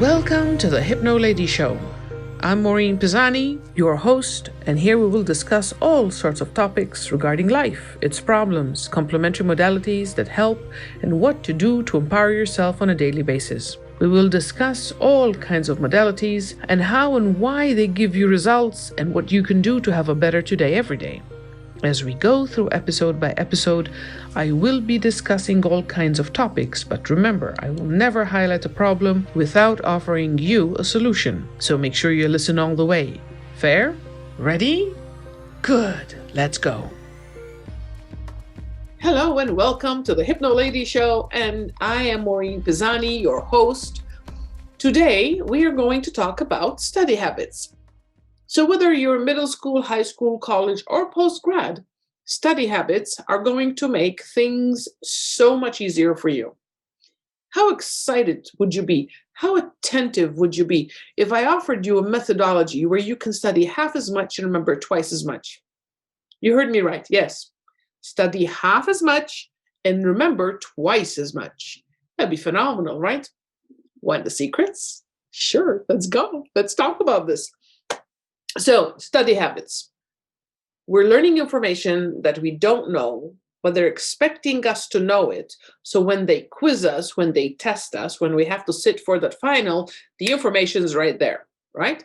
Welcome to the Hypnolady show. I'm Maureen Pisani, your host, and here we will discuss all sorts of topics regarding life, its problems, complementary modalities that help, and what to do to empower yourself on a daily basis. We will discuss all kinds of modalities and how and why they give you results and what you can do to have a better today every day. As we go through episode by episode, I will be discussing all kinds of topics, but remember, I will never highlight a problem without offering you a solution. So make sure you listen all the way. Fair? Ready? Good. Let's go. Hello and welcome to the Hypnolady show, and I am Maureen Pisani, your host. Today, we are going to talk about study habits. So whether you're middle school, high school, college, or post-grad, study habits are going to make things so much easier for you. How excited would you be? How attentive would you be if I offered you a methodology where you can study half as much and remember twice as much? You heard me right, yes. Study half as much and remember twice as much. That'd be phenomenal, right? Want the secrets? Sure, let's go. Let's talk about this. So, study habits. We're learning information that we don't know, but they're expecting us to know it. So when they quiz us, when they test us, when we have to sit for that final, the information is right there, right?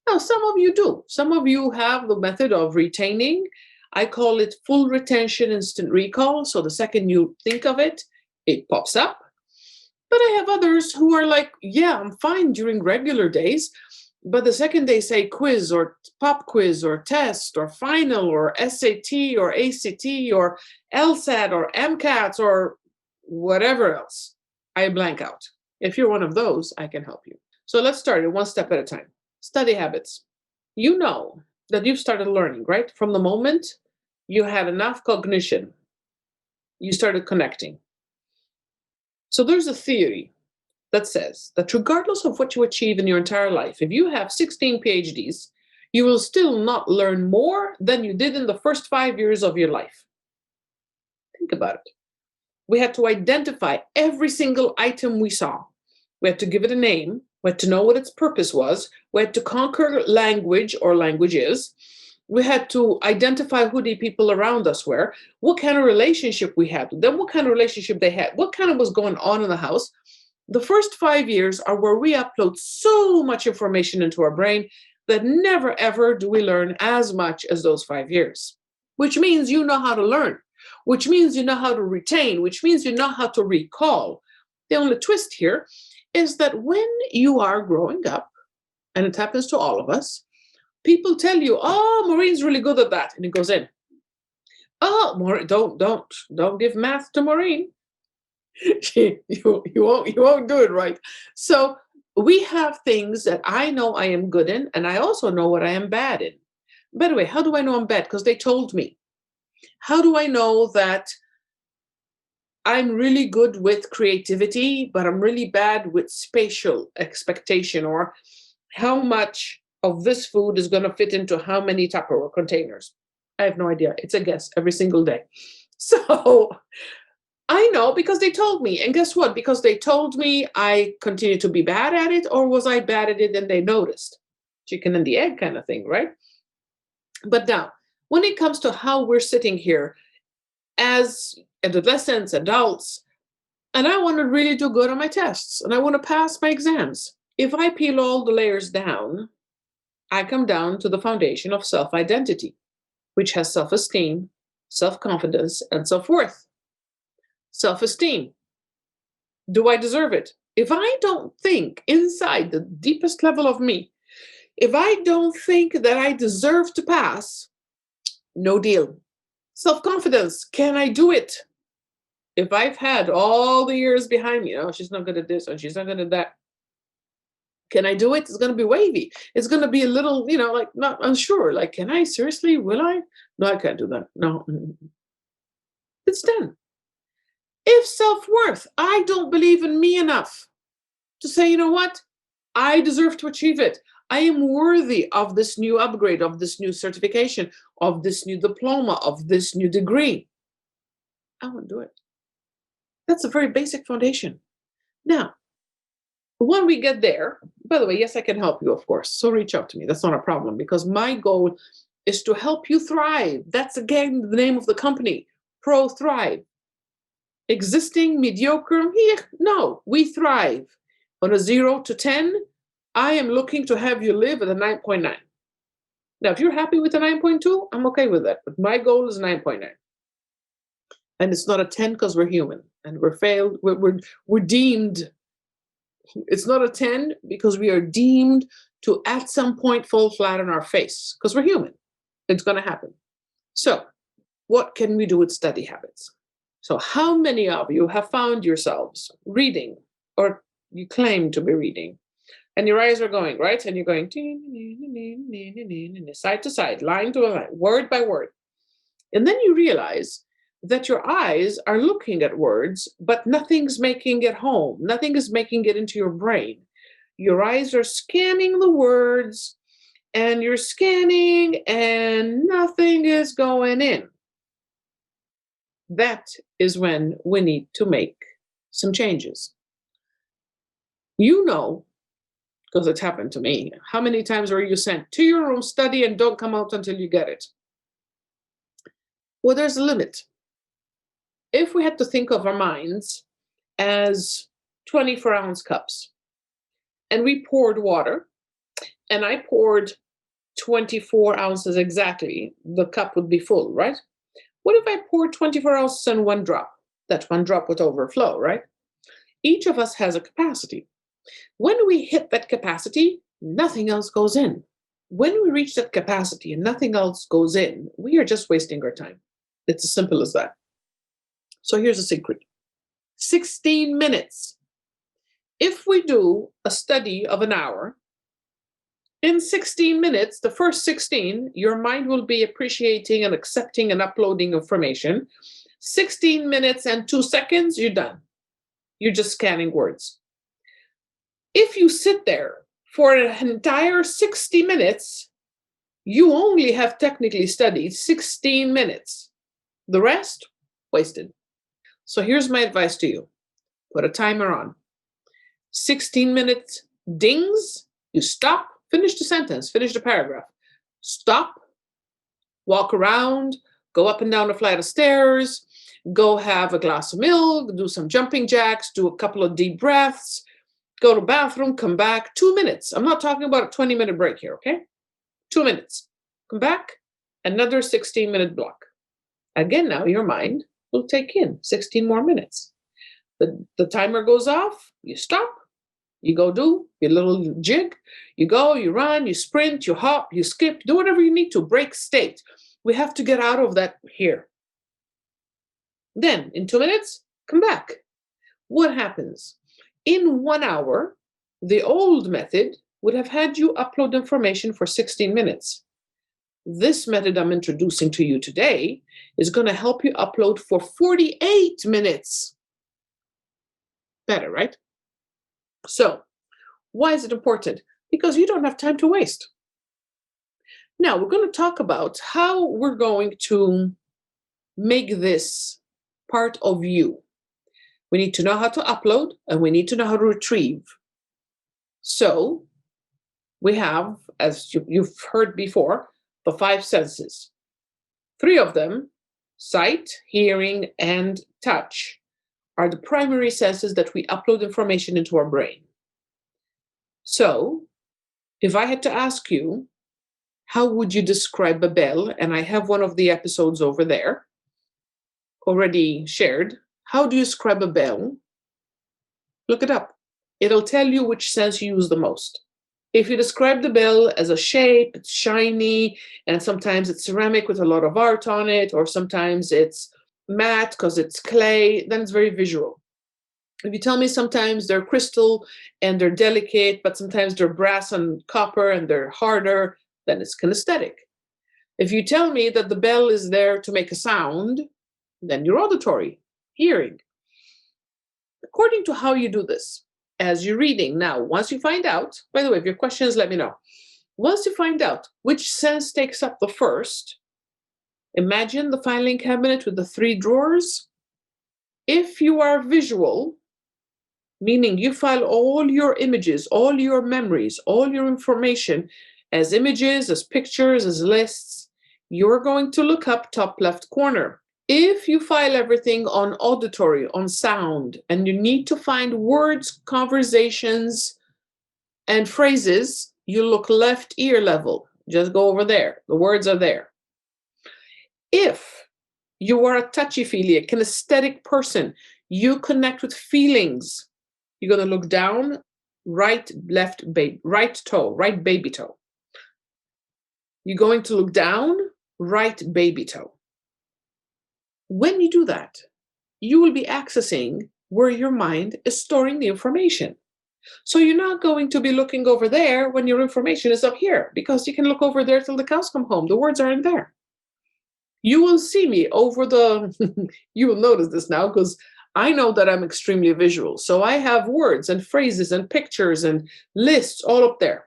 Now, some of you do. Some of you have the method of retaining. I call it full retention, instant recall. So the second you think of it, it pops up. But I have others who are like, yeah, I'm fine during regular days. But the second they say quiz or pop quiz or test or final or SAT or ACT or LSAT or MCAT or whatever else, I blank out. If you're one of those, I can help you. So let's start it one step at a time. Study habits. You know that you've started learning, right? From the moment you had enough cognition, you started connecting. So there's a theory that says that regardless of what you achieve in your entire life, if you have 16 PhDs, you will still not learn more than you did in the first 5 years of your life. Think about it. We had to identify every single item we saw. We had to give it a name. We had to know what its purpose was. We had to conquer language or languages. We had to identify who the people around us were, what kind of relationship we had with them, what kind of relationship they had, what kind of was going on in the house. The first 5 years are where we upload so much information into our brain that never, ever do we learn as much as those 5 years, which means you know how to learn, which means you know how to retain, which means you know how to recall. The only twist here is that when you are growing up, and it happens to all of us, people tell you, oh, Maureen's really good at that. And it goes in. Oh, Maureen, don't give math to Maureen. you won't do it right. So we have things that I know I am good in, and I also know what I am bad in. By the way, how do I know I'm bad? Because they told me. How do I know that I'm really good with creativity, but I'm really bad with spatial expectation, or how much of this food is going to fit into how many Tupperware containers? I have no idea. It's a guess every single day. So I know because they told me. And guess what? Because they told me, I continue to be bad at it, or was I bad at it and they noticed? Chicken and the egg kind of thing, right? But now, when it comes to how we're sitting here as adolescents, adults, and I want to really do good on my tests and I want to pass my exams, if I peel all the layers down, I come down to the foundation of self-identity, which has self-esteem, self-confidence, and self-worth. Self-esteem. Do I deserve it? If I don't think inside the deepest level of me, if I don't think that I deserve to pass, no deal. Self-confidence. Can I do it? If I've had all the years behind me, oh, she's not good at this, or she's not good at that. Can I do it? It's going to be wavy. It's going to be a little, like not unsure. Like, can I seriously? Will I? No, I can't do that. No. It's done. If self-worth, I don't believe in me enough to say, you know what? I deserve to achieve it. I am worthy of this new upgrade, of this new certification, of this new diploma, of this new degree. I won't do it. That's a very basic foundation. Now, When we get there, by the way, yes, I can help you, of course. So reach out to me. That's not a problem because my goal is to help you thrive. That's again the name of the company, Pro Thrive. Existing, mediocre, yeah, no, we thrive. On a 0 to 10, I am looking to have you live at a 9.9. Now, if you're happy with a 9.2, I'm okay with that. But my goal is 9.9. And it's not a 10 because we're human and we're failed. We're deemed. It's not a 10 because we are deemed to at some point fall flat on our face because we're human. It's going to happen. So, what can we do with study habits? So, how many of you have found yourselves reading, or you claim to be reading, and your eyes are going, right? And you're going side to side, line to line, word by word. And then you realize that your eyes are looking at words, but nothing's making it home. Nothing is making it into your brain. Your eyes are scanning the words, and you're scanning, and nothing is going in. That is when we need to make some changes. You know, because it's happened to me, how many times were you sent to your room, study, and don't come out until you get it? Well, there's a limit. If we had to think of our minds as 24-ounce cups, and we poured water, and I poured 24 ounces exactly, the cup would be full, right? What if I poured 24 ounces and one drop? That one drop would overflow, right? Each of us has a capacity. When we hit that capacity, nothing else goes in. When we reach that capacity and nothing else goes in, we are just wasting our time. It's as simple as that. So here's a secret. 16 minutes. If we do a study of an hour, in 16 minutes, the first 16, your mind will be appreciating and accepting and uploading information. 16 minutes and 2 seconds, you're done. You're just scanning words. If you sit there for an entire 60 minutes, you only have technically studied 16 minutes. The rest, wasted. So here's my advice to you. Put a timer on. 16 minutes dings, you stop, finish the sentence, finish the paragraph. Stop, walk around, go up and down a flight of stairs, go have a glass of milk, do some jumping jacks, do a couple of deep breaths, go to the bathroom, come back, 2 minutes. I'm not talking about a 20-minute break here, okay? 2 minutes. Come back, another 16-minute block. Again, now your mind will take in 16 more minutes. The timer goes off, you stop, you go do your little jig, you go, you run, you sprint, you hop, you skip, do whatever you need to, break state. We have to get out of that here. Then, in 2 minutes, come back. What happens? In 1 hour, the old method would have had you upload information for 16 minutes. This method I'm introducing to you today is going to help you upload for 48 minutes. Better, right? So, why is it important? Because you don't have time to waste. Now, we're going to talk about how we're going to make this part of you. We need to know how to upload and we need to know how to retrieve. So, we have, as you've heard before, the 5 senses. 3 of them, sight, hearing, and touch, are the primary senses that we upload information into our brain. So, if I had to ask you, how would you describe a bell? And I have one of the episodes over there already shared. How do you describe a bell? Look it up. It'll tell you which sense you use the most. If you describe the bell as a shape, it's shiny, and sometimes it's ceramic with a lot of art on it, or sometimes it's matte because it's clay, then it's very visual. If you tell me sometimes they're crystal and they're delicate, but sometimes they're brass and copper and they're harder, then it's kinesthetic. If you tell me that the bell is there to make a sound, then you're auditory, hearing. According to how you do this, as you're reading now, once you find out, by the way, if you have questions, let me know. Once you find out which sense takes up the first, imagine the filing cabinet with the 3 drawers. If you are visual, meaning you file all your images, all your memories, all your information as images, as pictures, as lists. You're going to look up top left corner. If you file everything on auditory, on sound, and you need to find words, conversations, and phrases, you look left ear level. Just go over there. The words are there. If you are a touchy-feely, a kinesthetic person, you connect with feelings, you're going to look down, right, left, right toe, right baby toe. You're going to look down, right baby toe. When you do that, you will be accessing where your mind is storing the information. So you're not going to be looking over there when your information is up here, because you can look over there till the cows come home. The words aren't there. You will see me over the, you will notice this now because I know that I'm extremely visual. So I have words and phrases and pictures and lists all up there.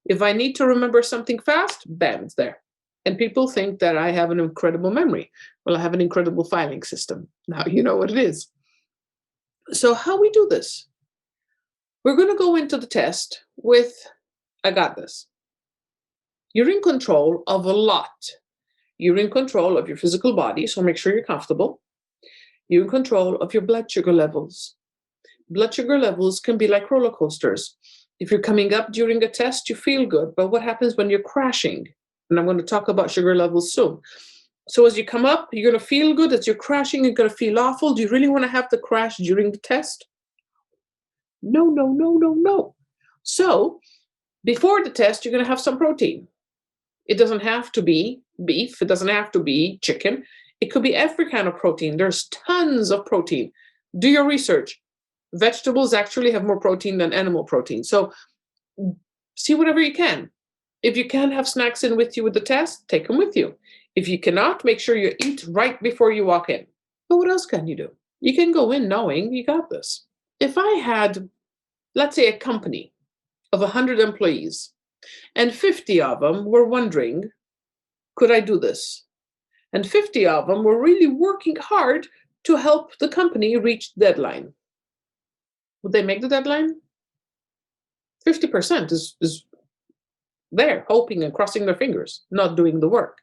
If I need to remember something fast, bam, it's there. And people think that I have an incredible memory. Well, I have an incredible filing system. Now you know what it is. So how we do this? We're going to go into the test with, I got this. You're in control of a lot. You're in control of your physical body, so make sure you're comfortable. You're in control of your blood sugar levels. Blood sugar levels can be like roller coasters. If you're coming up during a test, you feel good. But what happens when you're crashing? And I'm going to talk about sugar levels soon. So as you come up, you're going to feel good. As you're crashing, you're going to feel awful. Do you really want to have the crash during the test? No, no, no, no, no. So before the test, you're going to have some protein. It doesn't have to be beef. It doesn't have to be chicken. It could be every kind of protein. There's tons of protein. Do your research. Vegetables actually have more protein than animal protein. So see whatever you can. If you can have snacks in with you with the test, take them with you. If you cannot, make sure you eat right before you walk in. But what else can you do? You can go in knowing you got this. If I had, let's say, a company of 100 employees, and 50 of them were wondering, could I do this? And 50 of them were really working hard to help the company reach the deadline. Would they make the deadline? 50% is there, hoping and crossing their fingers, not doing the work.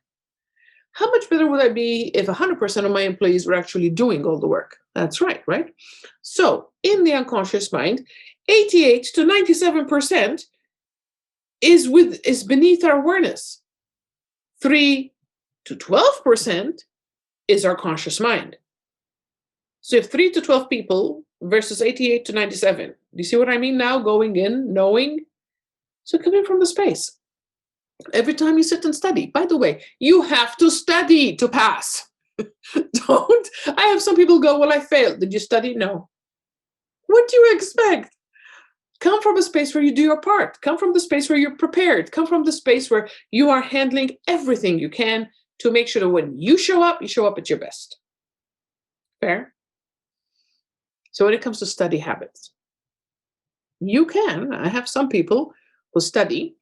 How much better would I be if 100% of my employees were actually doing all the work? That's right, right? So in the unconscious mind, 88 to 97% is beneath our awareness. 3 to 12% is our conscious mind. So if 3 to 12 people versus 88 to 97, do you see what I mean now? Going in, knowing. So come in from the space. Every time you sit and study, by the way, you have to study to pass. Don't. I have some people go, well, I failed. Did you study? No. What do you expect? Come from a space where you do your part. Come from the space where you're prepared. Come from the space where you are handling everything you can to make sure that when you show up at your best. Fair? So when it comes to study habits, you can. I have some people who study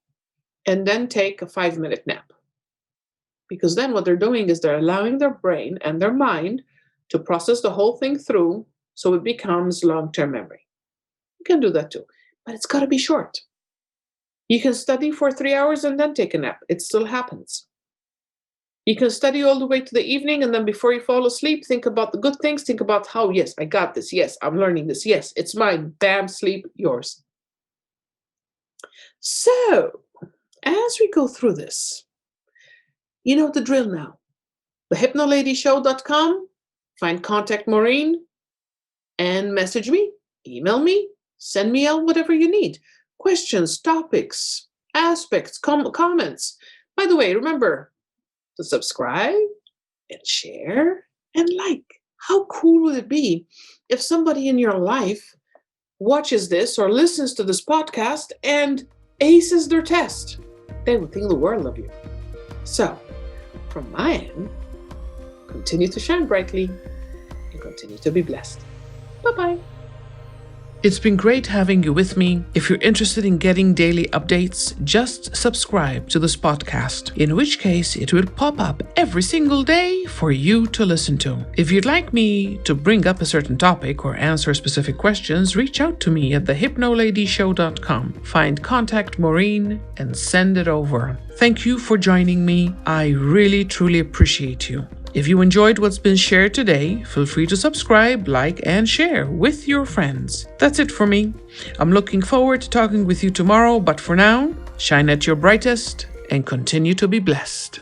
and then take a 5-minute nap. Because then what they're doing is they're allowing their brain and their mind to process the whole thing through so it becomes long-term memory. You can do that too, but it's got to be short. You can study for 3 hours and then take a nap. It still happens. You can study all the way to the evening, and then before you fall asleep, think about the good things. Think about how, yes, I got this. Yes, I'm learning this. Yes, it's mine. Bam, sleep, yours. So, as we go through this, you know the drill now. thehypnoladyshow.com, find Contact Maureen, and message me, email me, send me out whatever you need. Questions, topics, aspects, comments. By the way, remember to subscribe and share and like. How cool would it be if somebody in your life watches this or listens to this podcast and aces their test? They would think the world of you. So, from my end, continue to shine brightly and continue to be blessed. Bye-bye. It's been great having you with me. If you're interested in getting daily updates, just subscribe to this podcast, in which case it will pop up every single day for you to listen to. If you'd like me to bring up a certain topic or answer specific questions, reach out to me at thehypnoladyshow.com. Find Contact Maureen and send it over. Thank you for joining me. I really, truly appreciate you. If you enjoyed what's been shared today, feel free to subscribe, like, and share with your friends. That's it for me. I'm looking forward to talking with you tomorrow, but for now, shine at your brightest and continue to be blessed.